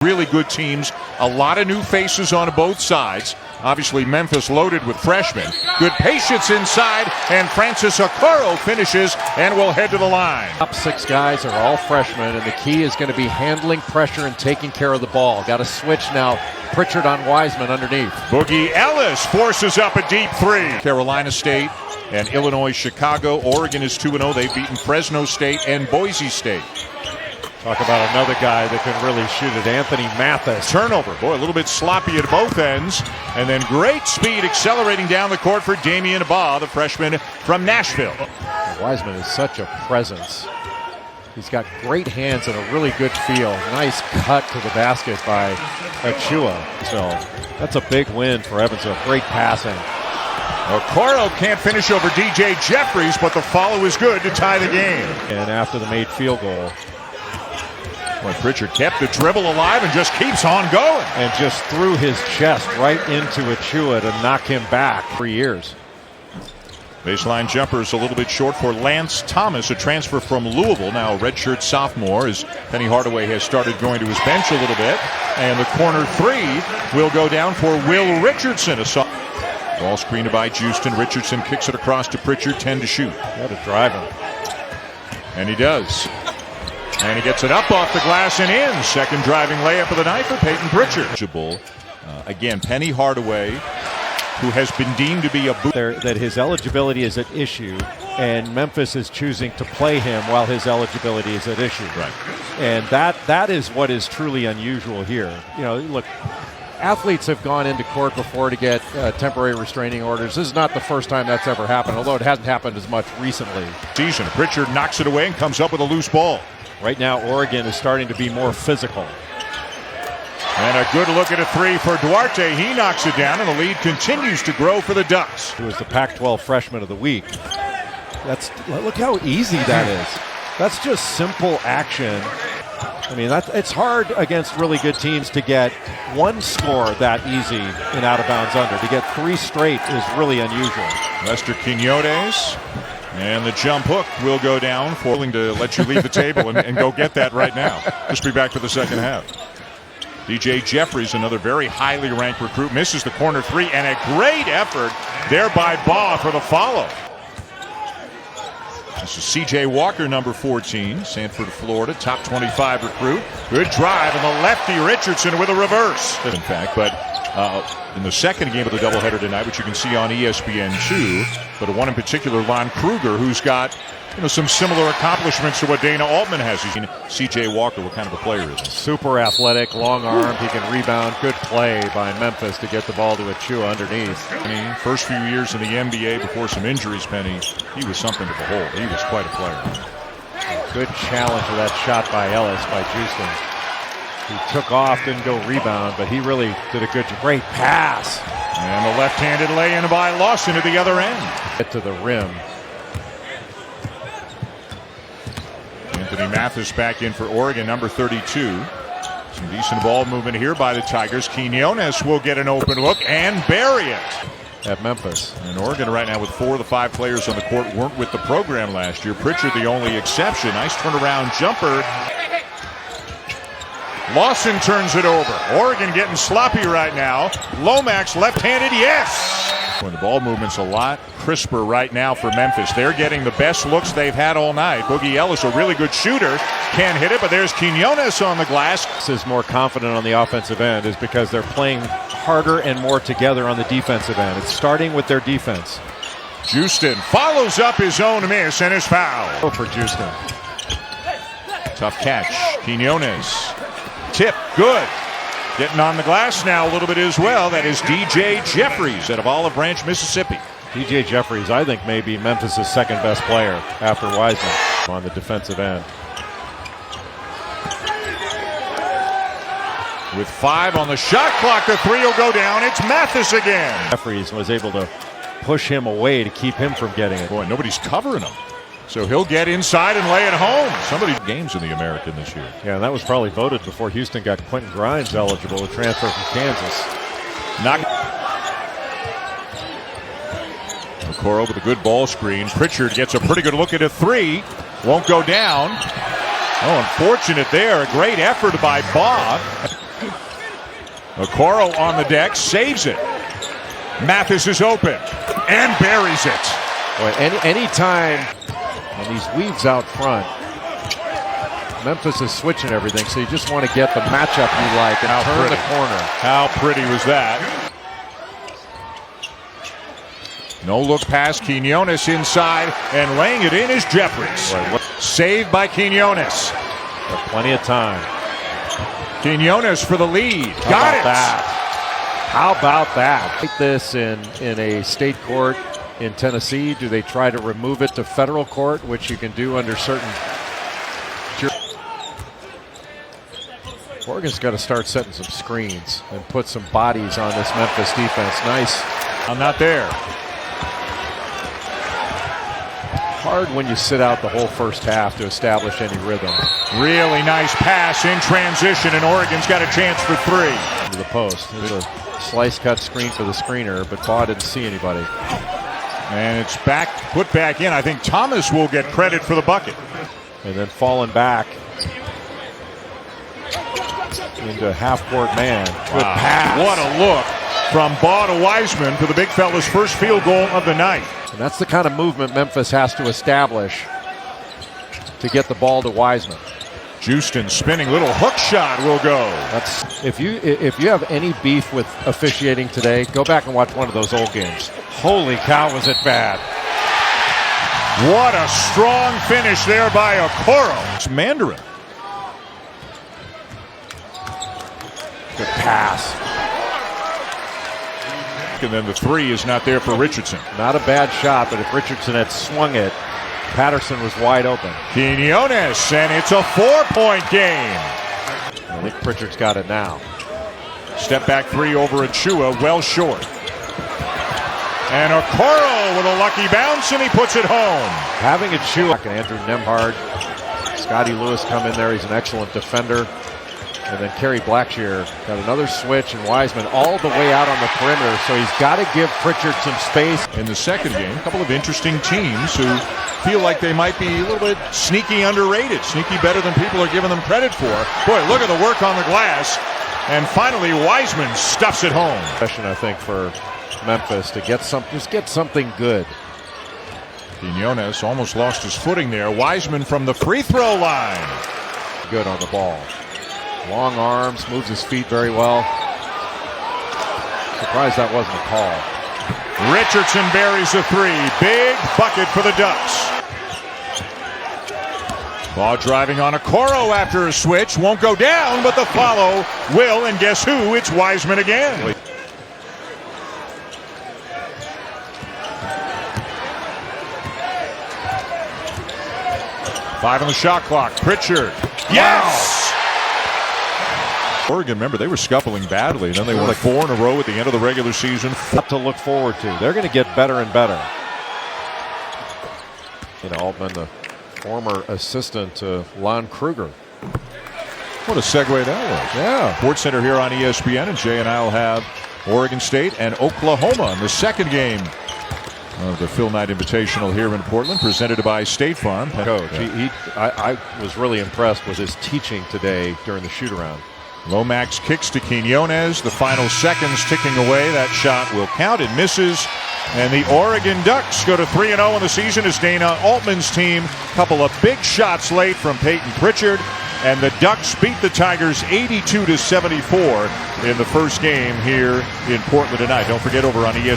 Really good teams, a lot of new faces on both sides. Obviously, Memphis loaded with freshmen. Good patience inside, and Francis Okoro finishes and will head to the line. Top six guys are all freshmen, and the key is going to be handling pressure and taking care of the ball. Got to switch now. Pritchard on Wiseman underneath. Boogie Ellis forces up a deep three. Carolina State and Illinois, Chicago. Oregon is 2-0. They've beaten Fresno State and Boise State. Talk about another guy that can really shoot it, Anthony Mathis. Turnover. Boy, a little bit sloppy at both ends. And then great speed accelerating down the court for Damian Abba, the freshman from Nashville. Wiseman is such a presence. He's got great hands and a really good feel. Nice cut to the basket by Achua. So that's a big win for Evansville. Great passing. Okoro can't finish over DJ Jeffries, but the follow is good to tie the game. And after the made field goal. Boy, Pritchard kept the dribble alive and just keeps on going. And just threw his chest right into Achua to knock him back 3 years. Baseline jumper is a little bit short for Lance Thomas, a transfer from Louisville, now a redshirt sophomore, as Penny Hardaway has started going to his bench a little bit. And the corner three will go down for Will Richardson. Ball screened by Houston. Richardson kicks it across to Pritchard, 10 to shoot. Got to drive him. And he does. And he gets it up off the glass and in. Second driving layup of the night for Peyton Pritchard. Again, Penny Hardaway, who has been deemed to be a boot. That his eligibility is at issue, and Memphis is choosing to play him while his eligibility is at issue. Right. And that is what is truly unusual here. You know, look, athletes have gone into court before to get temporary restraining orders. This is not the first time that's ever happened, although it hasn't happened as much recently. Pritchard knocks it away and comes up with a loose ball. Right now, Oregon is starting to be more physical. And a good look at a three for Duarte. He knocks it down, and the lead continues to grow for the Ducks. Who was the Pac-12 Freshman of the Week. Look how easy that is. That's just simple action. I mean, it's hard against really good teams to get one score that easy in out-of-bounds under. To get three straight is really unusual. Lester Quinones. And the jump hook will go down. Willing to let you leave the table and go get that right now. Just be back for the second half. DJ Jeffries, another very highly ranked recruit, misses the corner three, and a great effort there by Baugh for the follow. This is C.J. Walker, number 14, Sanford, Florida, top 25 recruit. Good drive, and the lefty Richardson with a reverse. In fact, but in the second game of the doubleheader tonight, which you can see on ESPN2, but one in particular, Lon Kruger, who's got some similar accomplishments to what Dana Altman has. He's seen C.J. Walker, what kind of a player is he? Super athletic, long-armed, he can rebound. Good play by Memphis to get the ball to Achua underneath. First few years in the NBA before some injuries, Penny, he was something to behold. He was quite a player. Good challenge of that shot by Ellis, by Houston. He took off, didn't go rebound, but he really did a great pass. And the left-handed lay-in by Lawson at the other end. Get to the rim. Anthony Mathis back in for Oregon, number 32. Some decent ball movement here by the Tigers. Quinones will get an open look and bury it. At Memphis. And Oregon right now with 4 of the 5 players on the court weren't with the program last year. Pritchard the only exception. Nice turnaround jumper. Lawson turns it over. Oregon getting sloppy right now. Lomax left-handed, yes! Well, the ball movement's a lot crisper right now for Memphis. They're getting the best looks they've had all night. Boogie Ellis, a really good shooter, can't hit it, but there's Quinones on the glass. This is more confident on the offensive end is because they're playing harder and more together on the defensive end. It's starting with their defense. Houston follows up his own miss and is fouled. For Houston. Tough catch. Quinones. Tip, good. Getting on the glass now a little bit as well. That is DJ Jeffries out of Olive Branch, Mississippi. DJ Jeffries, I think, may be Memphis' second best player after Wiseman on the defensive end. With 5 on the shot clock, the three will go down. It's Mathis again. Jeffries was able to push him away to keep him from getting it. Boy, nobody's covering him. So he'll get inside and lay it home. Somebody's games in the American this year. Yeah, that was probably voted before Houston got Quentin Grimes eligible to transfer from Kansas. Okoro with a good ball screen. Pritchard gets a pretty good look at a three. Won't go down. Oh, unfortunate there. A great effort by Baugh. Okoro on the deck, saves it. Memphis is open and buries it. Boy, any time when these weaves out front, Memphis is switching everything, so you just want to get the matchup you like and turn the corner. How pretty was that? No look pass, Quinones inside, and laying it in is Jeffries. Saved by Quinones. Plenty of time. Quinones for the lead. Got it. How about that? Like this in a state court in Tennessee, do they try to remove it to federal court, which you can do under certain... Oregon's got to start setting some screens and put some bodies on this Memphis defense. Nice. I'm not there. Hard when you sit out the whole first half to establish any rhythm. Really nice pass in transition, and Oregon's got a chance for three. To the post. There's a slice cut screen for the screener, but Baugh didn't see anybody. And it's put back in. I think Thomas will get credit for the bucket. And then falling back into half-court man. Good pass. What a look from Baugh to Wiseman for the big fella's first field goal of the night. And that's the kind of movement Memphis has to establish to get the ball to Wiseman. Houston spinning, little hook shot will go. That's if you have any beef with officiating today, go back and watch one of those old games. Holy cow, was it bad. What a strong finish there by Okoro. It's Mandarin. Good pass. And then the three is not there for Richardson. Not a bad shot, but if Richardson had swung it, Patterson was wide open. Quinones, and it's a 4-point game. I think Pritchard's got it now. Step back three over Achua, well short. And Okoro with a lucky bounce, and he puts it home. Having Achua and Andrew Nembhard, Scotty Lewis come in there. He's an excellent defender. And then Kerry Blackshear got another switch, and Wiseman all the way out on the perimeter. So he's got to give Pritchard some space. In the second game, a couple of interesting teams who feel like they might be a little bit sneaky underrated, sneaky better than people are giving them credit for. Boy, look at the work on the glass. And finally, Wiseman stuffs it home. Session, I think, for Memphis to get something good. Quinones almost lost his footing there. Wiseman from the free throw line. Good on the ball. Long arms, moves his feet very well. Surprised that wasn't a call. Richardson buries a three. Big bucket for the Ducks. Ball driving on Okoro after a switch. Won't go down, but the follow will. And guess who? It's Wiseman again. Five on the shot clock. Pritchard. Yes! Oregon, remember, they were scuffling badly, and then they won like 4 in a row at the end of the regular season. Lot to look forward to. They're going to get better and better. You know, Altman, the former assistant to Lon Kruger. What a segue that was. Yeah. Sports Center here on ESPN, and Jay and I will have Oregon State and Oklahoma in the second game of the Phil Knight Invitational here in Portland, presented by State Farm. Coach, I was really impressed with his teaching today during the shoot-around. Lomax kicks to Quinones. The final seconds ticking away. That shot will count. It misses. And the Oregon Ducks go to 3-0 in the season as Dana Altman's team. Couple of big shots late from Peyton Pritchard. And the Ducks beat the Tigers 82-74 in the first game here in Portland tonight. Don't forget, over on ESPN.